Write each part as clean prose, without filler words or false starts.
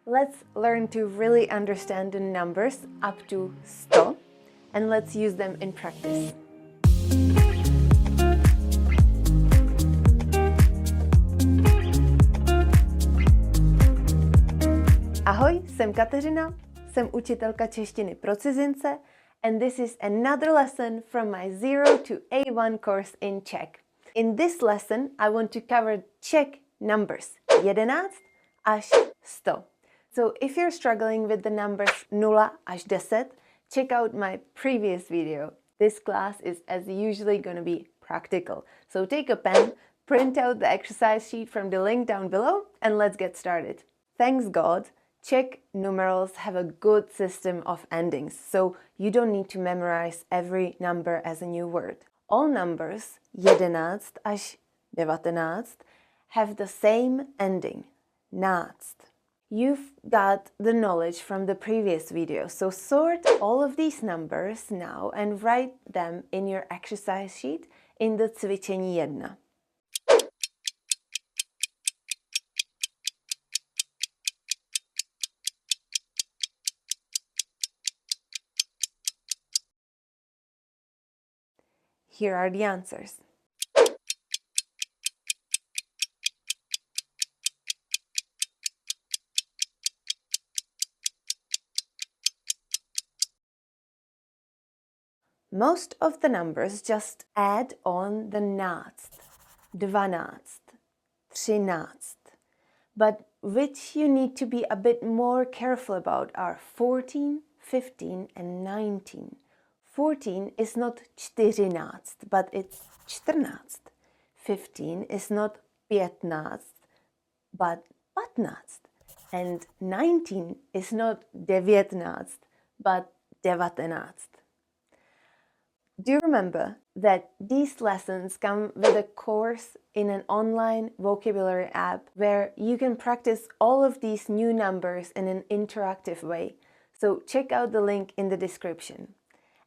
Let's learn to really understand the numbers up to 100 and let's use them in practice. Ahoj, jsem Kateřina, jsem učitelka češtiny pro cizince and this is another lesson from my 0 to A1 course in Czech. In this lesson, I want to cover Czech numbers 11 až 100. So if you're struggling with the numbers 0 až 10, check out my previous video. This class is as usually going to be practical. So take a pen, print out the exercise sheet from the link down below and let's get started. Thanks God, Czech numerals have a good system of endings, so you don't need to memorize every number as a new word. All numbers 11 až 19 have the same ending, náct. You've got the knowledge from the previous video, so sort all of these numbers now and write them in your exercise sheet in the cvičení 1. Here are the answers. Most of the numbers just add on the náct, 12, 13. But which you need to be a bit more careful about are 14, 15 and 19. 14 is not 14, but it's 14. 15 is not 15, but 15. And 19 is not 19, but 19. Do you remember that these lessons come with a course in an online vocabulary app where you can practice all of these new numbers in an interactive way? So check out the link in the description.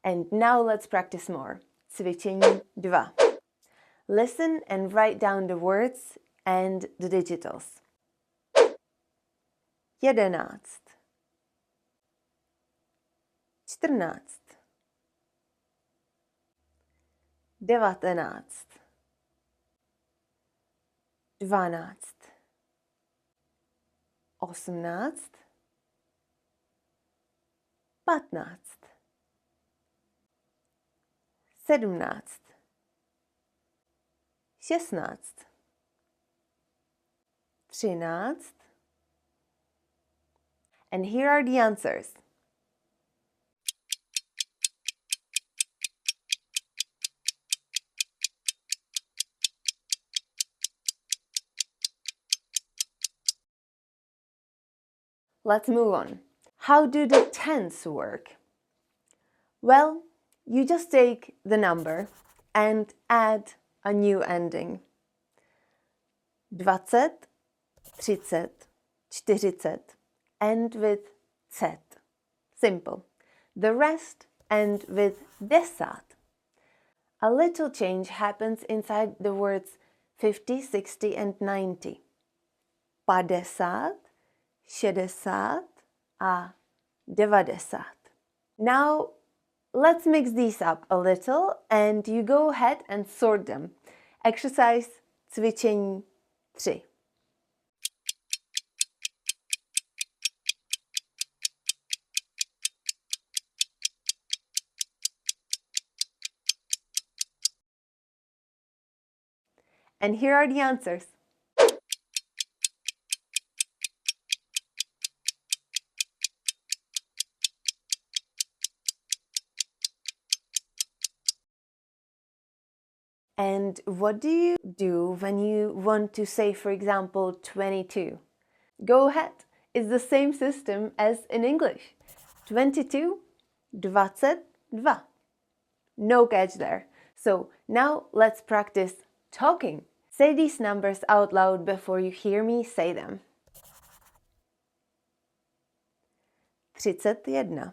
And now let's practice more. Cvičení 2. Listen and write down the words and the digitals. 11, 14, 19, 12, 18, 15, 17, 16, 13, and here are the answers. Let's move on. How do the tens work? Well, you just take the number and add a new ending. 20, 30, 40, end with z. Simple. The rest end with desát. A little change happens inside the words 50, 60 and 90. 50, 60 a 90. Now, let's mix these up a little and you go ahead and sort them. Exercise cvičení 3. And here are the answers. And what do you do when you want to say, for example, 22? Go ahead. It's the same system as in English. 22, 22. No catch there. So now let's practice talking. Say these numbers out loud before you hear me say them. 31,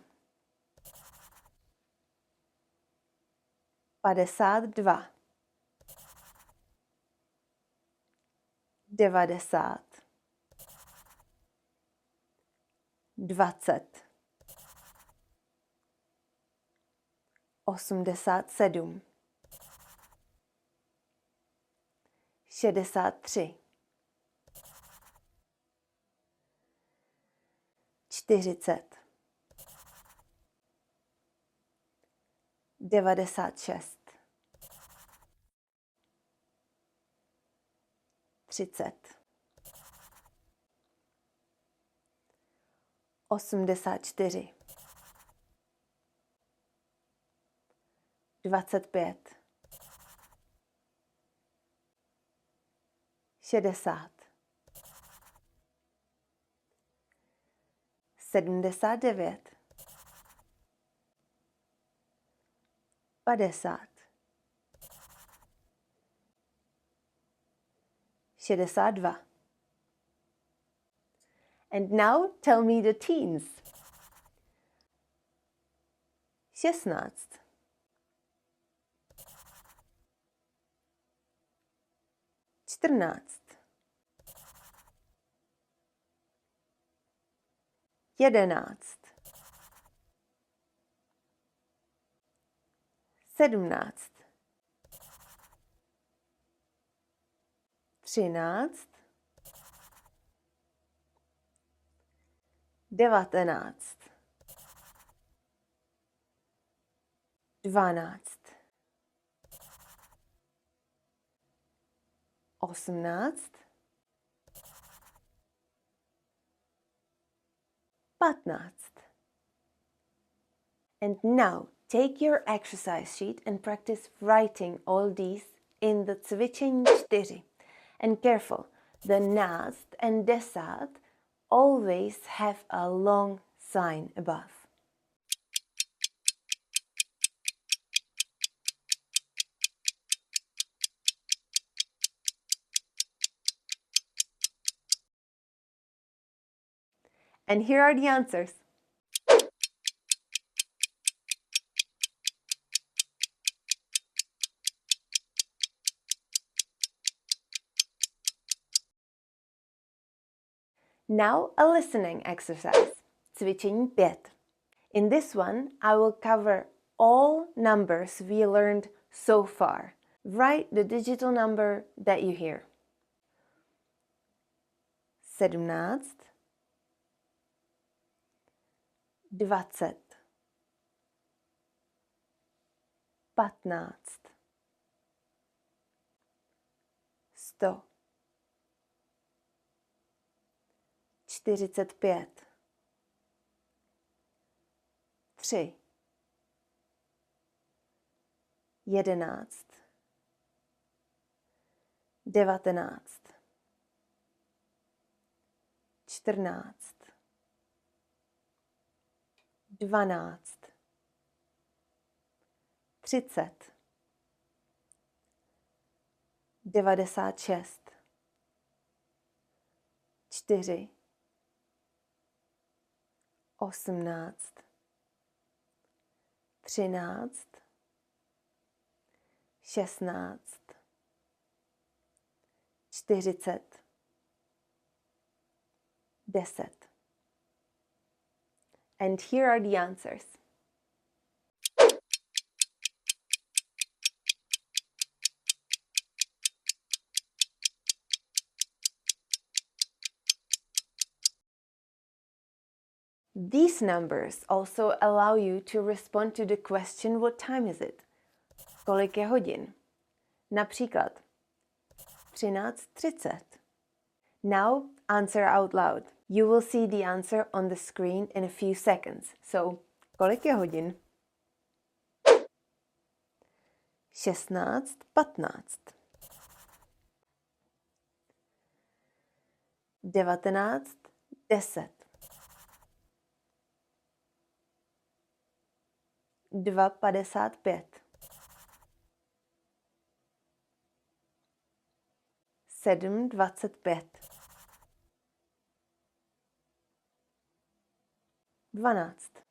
52, 90, 20, 87, 63, 40, 96, 30, 84, 25, 60, 79, 50, 62. And now tell me the teens. 16, 14, 11, 17, 13, 19, 12, 18, 15. And now take your exercise sheet and practice writing all these in the cvičení 4. And careful, the náct and desát always have a long sign above. And here are the answers. Now a listening exercise, cvičení 5. In this one, I will cover all numbers we learned so far. Write the digital number that you hear. 17, 20, 15, 100, 45, 3, 11, 19, 14, 12, 30, 96, 4, 18, 13, 16, 40, 10. And here are the answers. These numbers also allow you to respond to the question, what time is it? Kolik je hodin? Například 13:30. Now answer out loud. You will see the answer on the screen in a few seconds. So, kolik je hodin? 16:15. 19:10. 2:55. 7:25. 12.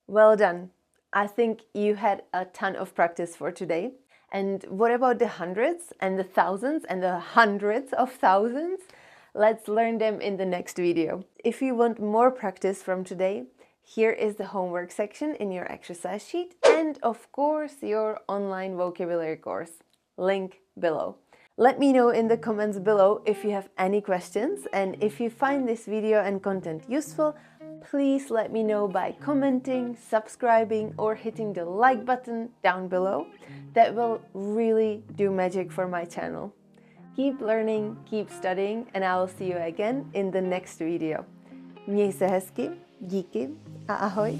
Well done. I think you had a ton of practice for today. And what about the hundreds and the thousands and the hundreds of thousands? Let's learn them in the next video. If you want more practice from today, here is the homework section in your exercise sheet and of course your online vocabulary course. Link below. Let me know in the comments below if you have any questions, and if you find this video and content useful, please let me know by commenting, subscribing or hitting the like button down below. That will really do magic for my channel. Keep learning, keep studying, and I will see you again in the next video. Měj se hezky, díky a ahoj.